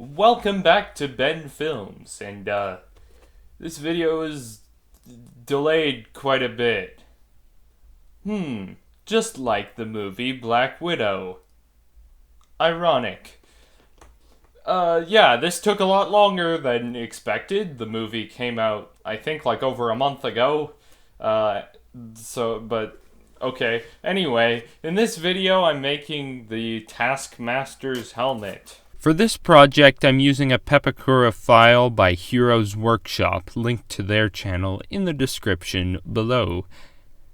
Welcome back to Ben Films, and this video is delayed quite a bit. Just like the movie Black Widow. Ironic. Yeah, this took a lot longer than expected. The movie came out, I think, like over a month ago. Okay. Anyway, in this video, I'm making the Taskmaster's helmet. For this project, I'm using a Pepakura file by Heroes Workshop, linked to their channel in the description below.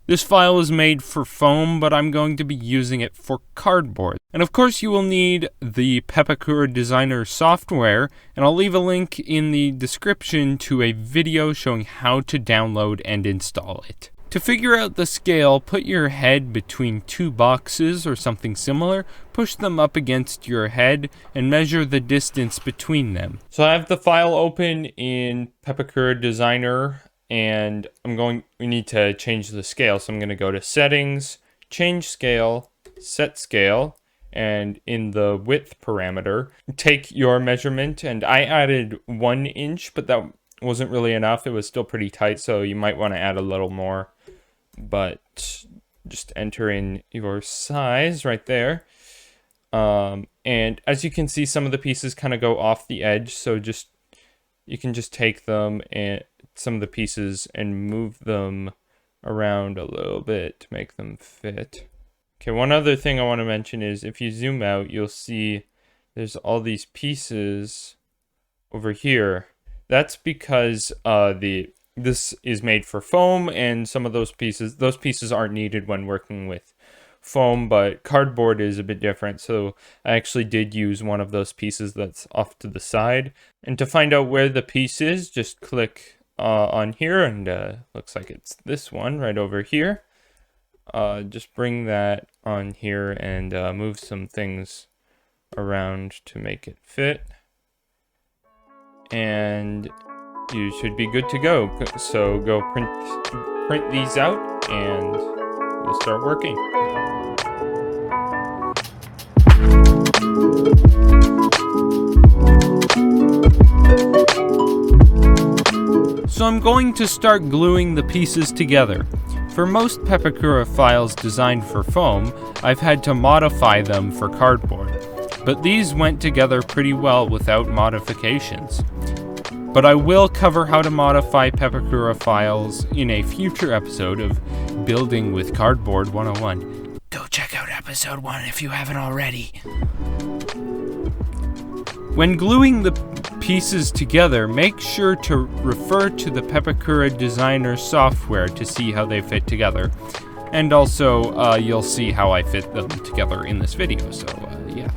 This file is made for foam, but I'm going to be using it for cardboard. And of course you will need the Pepakura Designer software, and I'll leave a link in the description to a video showing how to download and install it. To figure out the scale, put your head between two boxes or something similar, push them up against your head, and measure the distance between them. So I have the file open in Pepakura Designer, and we need to change the scale. So I'm going to go to Settings, Change Scale, Set Scale, and in the width parameter, take your measurement, and I added 1 inch, but that wasn't really enough. It was still pretty tight, so you might want to add a little more. But just enter in your size right there. And as you can see, some of the pieces kind of go off the edge, so you can just take them and some of the pieces and move them around a little bit to make them fit. Okay, one other thing I want to mention is if you zoom out, you'll see there's all these pieces over here. That's because this is made for foam, and some of those pieces aren't needed when working with foam, but cardboard is a bit different, so I actually did use one of those pieces that's off to the side. And to find out where the piece is, just click on here, and looks like it's this one right over here. Just bring that on here and move some things around to make it fit. And you should be good to go. So go print these out and we'll start working. So I'm going to start gluing the pieces together. For most Pepakura files designed for foam, I've had to modify them for cardboard, but these went together pretty well without modifications. But I will cover how to modify Pepakura files in a future episode of Building with Cardboard 101. Go check out episode 1 if you haven't already. When gluing the pieces together, make sure to refer to the Pepakura Designer software to see how they fit together. And also, you'll see how I fit them together in this video, so yeah.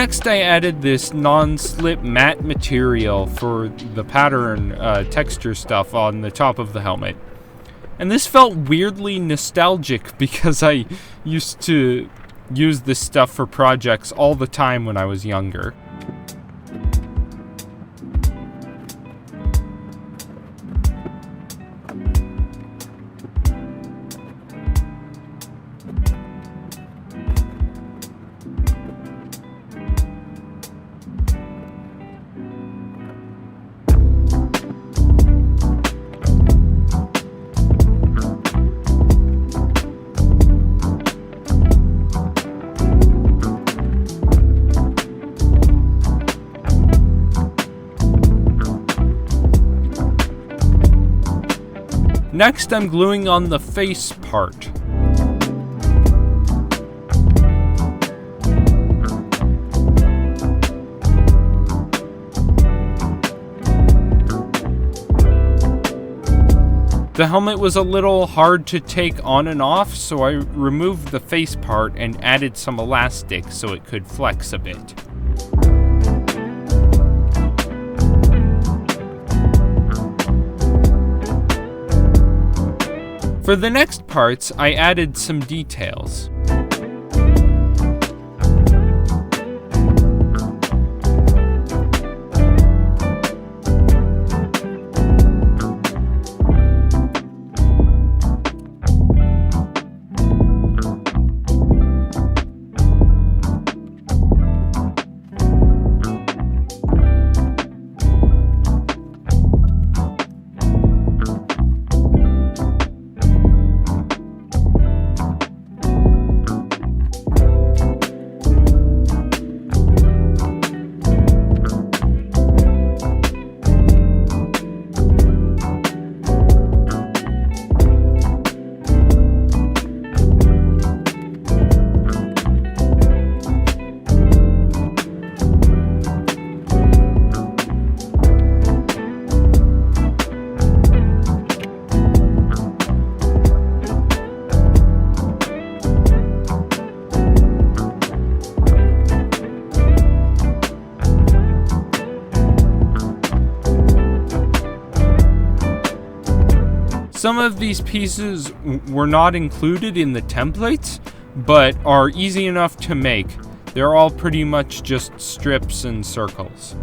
Next, I added this non-slip matte material for the pattern texture stuff on the top of the helmet. And this felt weirdly nostalgic because I used to use this stuff for projects all the time when I was younger. Next, I'm gluing on the face part. The helmet was a little hard to take on and off, so I removed the face part and added some elastic so it could flex a bit. For the next parts, I added some details. Some of these pieces were not included in the templates, but are easy enough to make. They're all pretty much just strips and circles.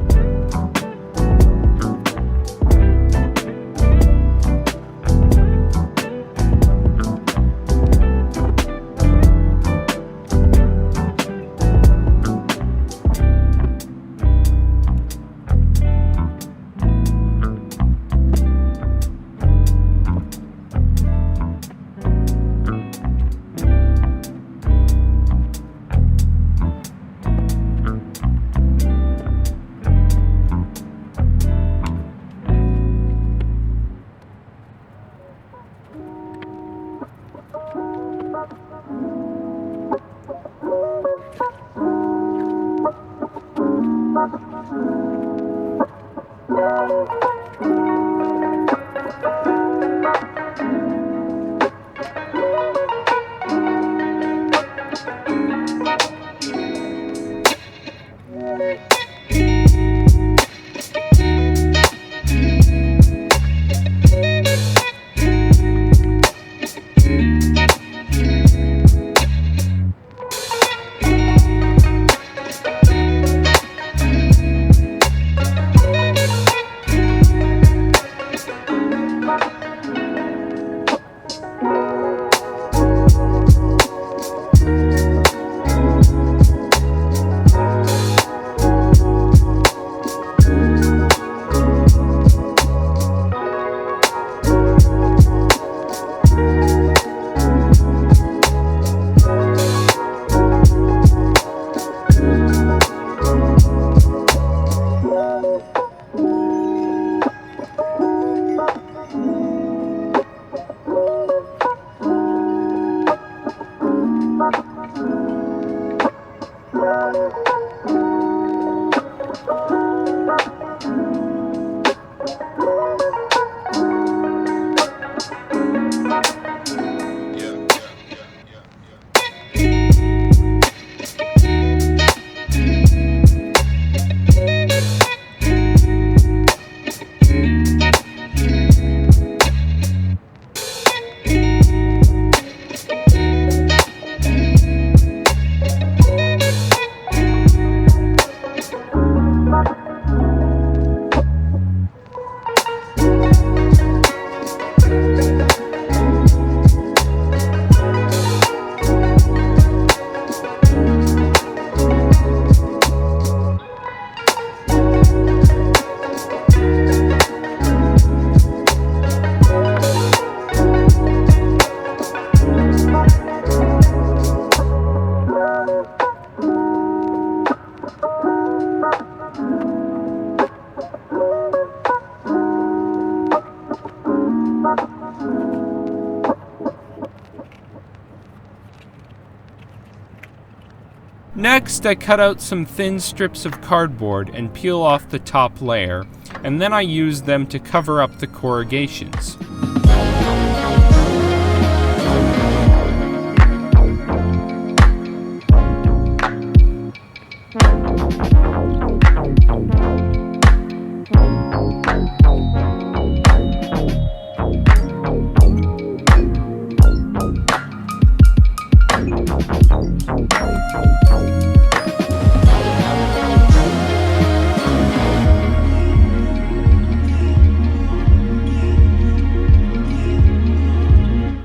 Next, I cut out some thin strips of cardboard and peel off the top layer, and then I use them to cover up the corrugations.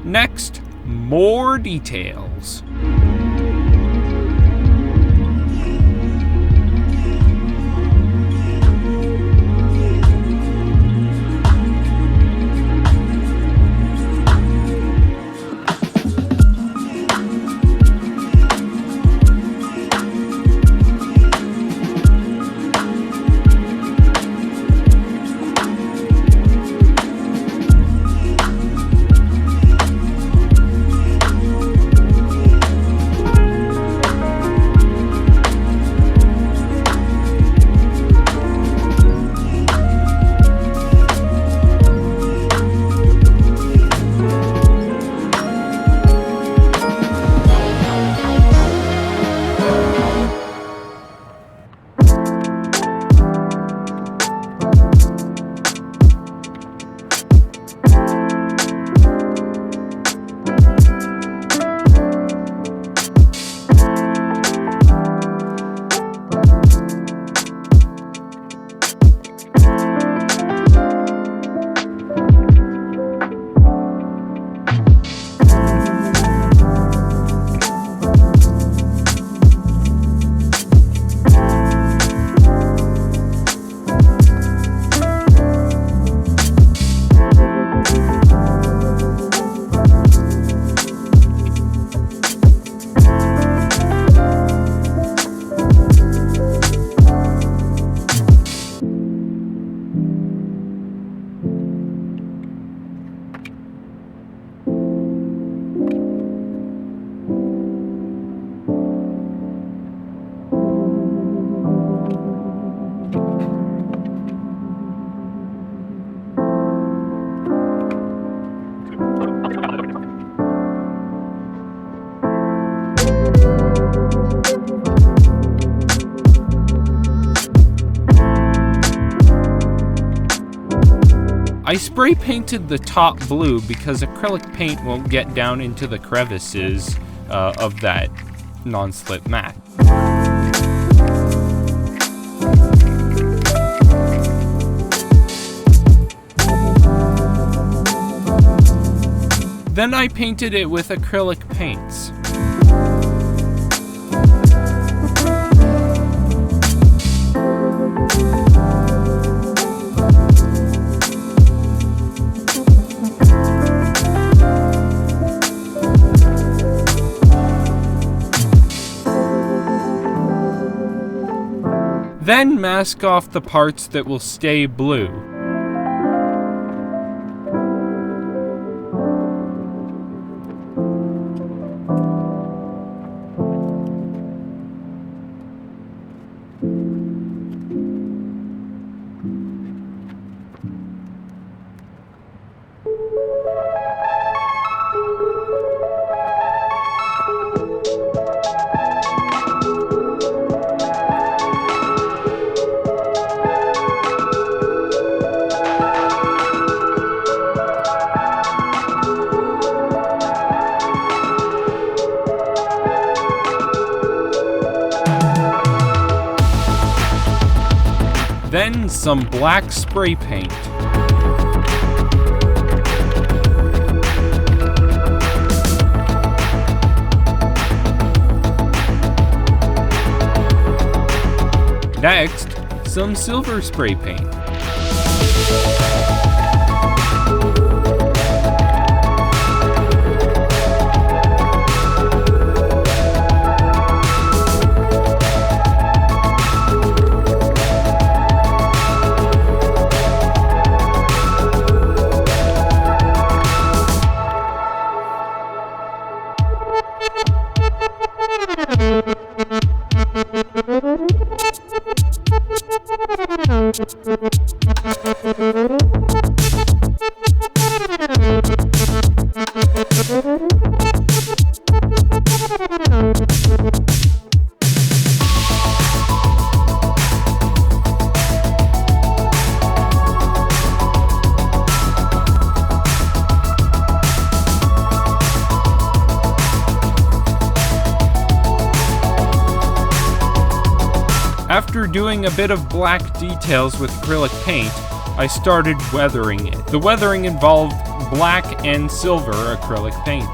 Next, more details. I spray painted the top blue because acrylic paint won't get down into the crevices of that non-slip mat. Then I painted it with acrylic paints. Then mask off the parts that will stay blue. Then some black spray paint. Next, some silver spray paint. After doing a bit of black details with acrylic paint, I started weathering it. The weathering involved black and silver acrylic paints.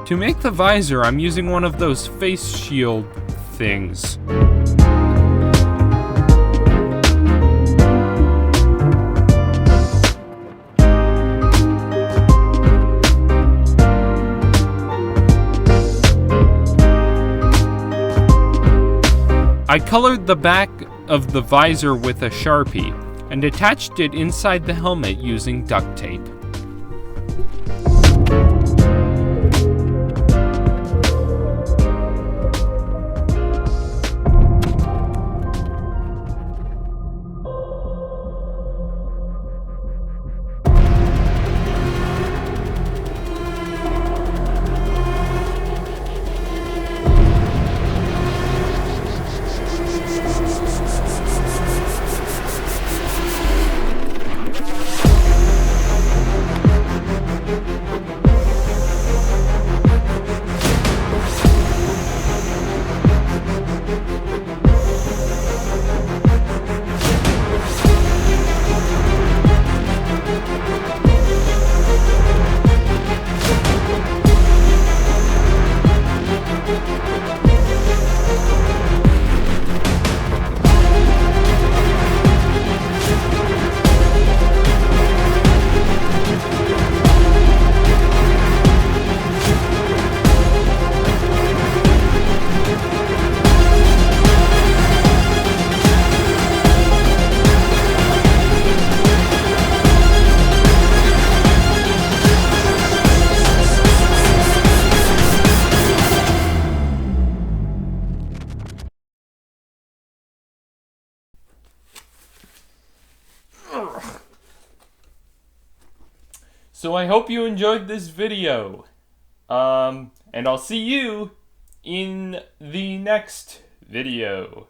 To make the visor, I'm using one of those face shield things. I colored the back of the visor with a Sharpie and attached it inside the helmet using duct tape. So I hope you enjoyed this video. And I'll see you in the next video.